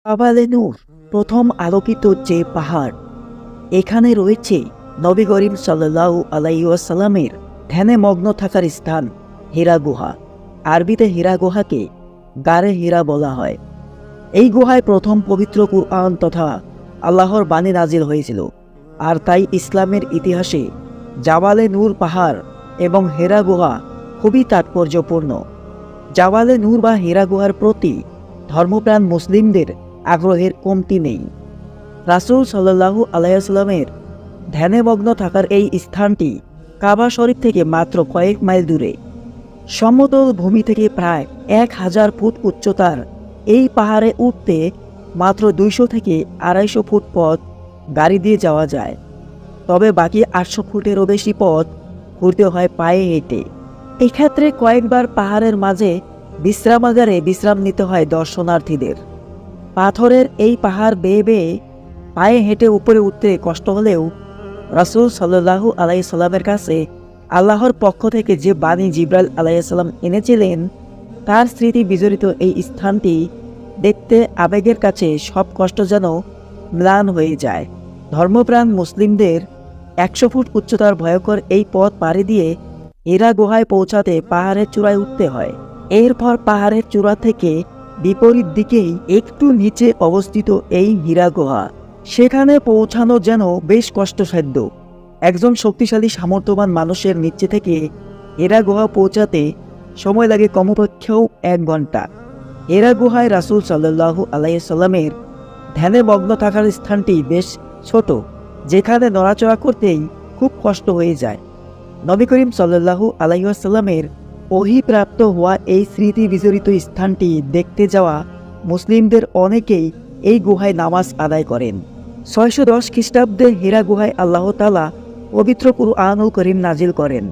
জাবালে নূর প্রথম আলোকিত যে পাহাড়, এখানে রয়েছে নবী করিম সাল্লাল্লাহু আলাইহি ওয়াসাল্লামের ধ্যানে মগ্ন থাকার স্থান হীরা গুহা। আরবিতে হীরা গুহাকে গারে হীরা বলা হয়। এই গুহায় প্রথম পবিত্র কুরআন তথা আল্লাহর বাণী নাজিল হয়েছিল, আর তাই ইসলামের ইতিহাসে জাবালে নূর পাহাড় এবং হীরা গুহা খুবই তাৎপর্যপূর্ণ। জাবালে নূর বা হীরা গুহার প্রতি ধর্মপ্রাণ মুসলিমদের আগ্রহের কমতি নেই। রাসূল সাল্লাল্লাহু আলাইহি ওয়াসাল্লামের ধ্যানে মগ্ন থাকার এই স্থানটি কাবা শরীফ থেকে মাত্র কয়েক মাইল দূরে। সমতল ভূমি থেকে প্রায় 1000 ফুট উচ্চতার এই পাহাড়ে উঠতে মাত্র 200 থেকে 250 ফুট পথ গাড়ি দিয়ে যাওয়া যায়, তবে বাকি 800 ফুটেরও বেশি পথ ঘুরতে হয় পায়ে হেঁটে। এক্ষেত্রে কয়েকবার পাহাড়ের মাঝে বিশ্রামাগারে বিশ্রাম নিতে হয় দর্শনার্থীদের। পাথরের এই পাহাড় বেয়ে বেয়ে পায়ে হেঁটে উপরে উঠতে কষ্ট হলেও রাসূল সাল্লাল্লাহু আলাইহি সাল্লামের কাছে আল্লাহর পক্ষ থেকে যে বাণী জিবরাইল আলাইহিস সালাম এনেছিলেন, তার স্মৃতি বিজড়িত এই স্থানটি দেখতে আবেগের কাছে সব কষ্ট যেন ম্লান হয়ে যায়। ধর্মপ্রাণ মুসলিমদের 100 ফুট উচ্চতার ভয়ঙ্কর এই পথ পাড়ি দিয়ে হীরা গুহায় পৌঁছাতে পাহাড়ের চূড়ায় উঠতে হয়। এরপর পাহাড়ের চূড়া থেকে বিপরীত দিকেই একটু নিচে অবস্থিত এই হীরা গুহা। সেখানে পৌঁছানো যেন বেশ কষ্টসাধ্য। একজন শক্তিশালী সামর্থ্যবান মানুষের নিচে থেকে হীরা গুহা পৌঁছাতে সময় লাগে কমপক্ষেও 1 ঘন্টা। হীরা গুহায় রাসূল সাল্লাল্লাহু আলাইহি সাল্লামের ধ্যানে মগ্ন থাকার স্থানটি বেশ ছোট, যেখানে নড়াচড়া করতেই খুব কষ্ট হয়ে যায়। নবী করিম সাল্লাল্লাহু আলাইহি ওয়াসাল্লামের ওহীপ্রাপ্ত হওয়া এই স্মৃতি বিজড়িত স্থানটি দেখতে যাওয়া মুসলিমদের অনেকেই এই গুহায় নামাজ আদায় করেন। 610 খ্রিস্টাব্দে হীরা গুহায় আল্লাহ তাআলা পবিত্র কুরআনুল করিম নাজিল করেন।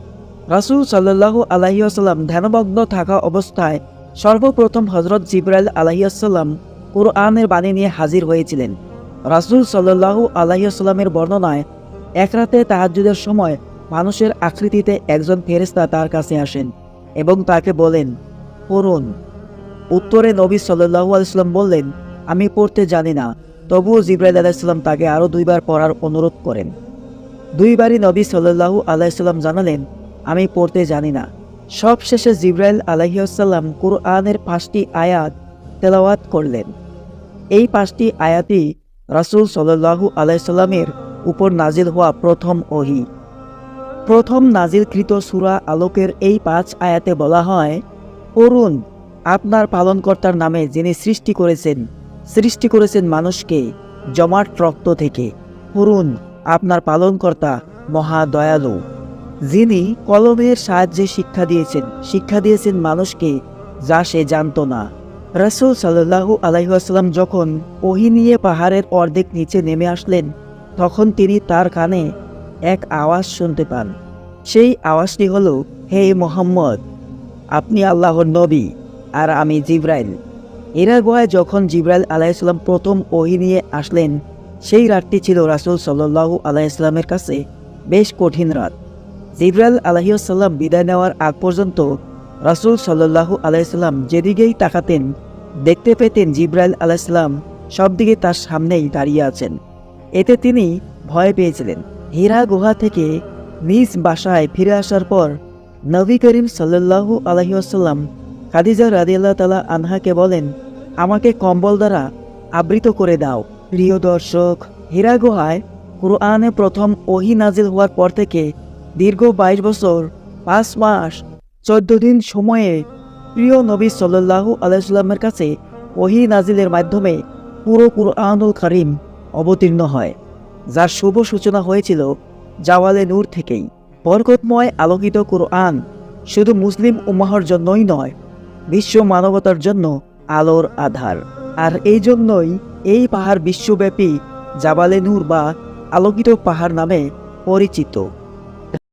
রাসূল সাল্লাল্লাহু আলাইহি ওয়াসাল্লাম ধ্যানমগ্ন থাকা অবস্থায় সর্বপ্রথম হযরত জিবরাইল আলাইহিস সালাম কুরআনের বাণী নিয়ে হাজির হয়েছিলেন। রাসূল সাল্লাল্লাহু আলাইহি ওয়াসাল্লামের বর্ণনায়, এক রাতে তাহাজ্জুদের সময় মানুষের আকৃতিতে একজন ফেরেশতা তার কাছে আসেন এবং তাকে বলেন, পড়ুন। উত্তরে নবী সাল্লাল্লাহু আলাইহি ওয়াসাল্লাম বললেন, আমি পড়তে জানি না। তবুও জিবরাইল আলাইহিস সালাম তাকে আরও 2 বার পড়ার অনুরোধ করেন। 2 বারই নবী সাল্লাল্লাহু আলাইহি সাল্লাম জানালেন, আমি পড়তে জানি না। সবশেষে জিবরাইল আলাইহিস সালাম কুরআনের 5টি আয়াত তেলাওয়াত করলেন। এই 5টি আয়াতই রাসূল সাল্লাল্লাহু আলাইহি সাল্লামের উপর নাজিল হওয়া প্রথম ওহী। প্রথম নাজিলকৃত সূরা আলোকের এই 5 আয়াতে বলা হয়, পড়ুন, আপনার পালনকর্তার নামে যিনি সৃষ্টি করেছেন মানুষকে জমাট রক্ত থেকে। পড়ুন, আপনার পালনকর্তা মহা দয়ালু, যিনি কলমের সাহায্যে শিক্ষা দিয়েছেন মানুষকে যা সে জানত না। রাসূল সাল্লাল্লাহু আলাইহি ওয়াসাল্লাম যখন ওহী নিয়ে পাহাড়ের অর্ধেক নিচে নেমে আসলেন, তখন তিনি তার কানে এক আওয়াজ শুনতে পান। সেই আওয়াজটি হলো, হে মুহাম্মদ, আপনি আল্লাহর নবী আর আমি জিবরাইল। হীরা গুহায় যখন জিবরাইল আলাইহিস সালাম প্রথম ওহী নিয়ে আসলেন, সেই রাতটি ছিল রাসূল সাল্লাল্লাহু আলাইহি সাল্লামের কাছে বেশ কঠিন রাত। জিবরাইল আলাইহিস সালাম বিদায় নেওয়ার আগ পর্যন্ত রাসূল সাল্লাল্লাহু আলাইহি সাল্লাম যেদিকেই তাকাতেন দেখতে পেতেন জিবরাইল আলাইহিস সালাম সব দিকে তার সামনেই দাঁড়িয়ে আছেন। এতে তিনি ভয় পেয়েছিলেন। হীরা গুহা থেকে নিজ বাসায় ফিরে আসার পর নবী করিম সাল্লাল্লাহু আলাইহি ওয়াসাল্লাম খাদিজা রাদিয়াল্লাহু তাআলা আনহাকে বলেন, আমাকে কম্বল দ্বারা আবৃত করে দাও। প্রিয় দর্শক, হীরা গুহায় কুরআনে প্রথম ওহী নাজিল হওয়ার পর থেকে দীর্ঘ 22 বছর 5 মাস 14 দিন সময়ে প্রিয় নবী সাল্লাল্লাহু আলাইহি ওয়াসাল্লামের কাছে ওহী নাজিলের মাধ্যমে পুরো কুরআনুল কারীম অবতীর্ণ হয়, যার শুভ সূচনা হয়েছিল জাওয়ালে নূর থেকেই। বরকতময় আলোকিত কুরআন শুধু মুসলিম উম্মাহর জন্যই নয়, বিশ্ব মানবতার জন্য আলোর আধার। আর এই জন্যই এই পাহাড় বিশ্বব্যাপী জাবালে নূর বা আলোকিত পাহাড় নামে পরিচিত।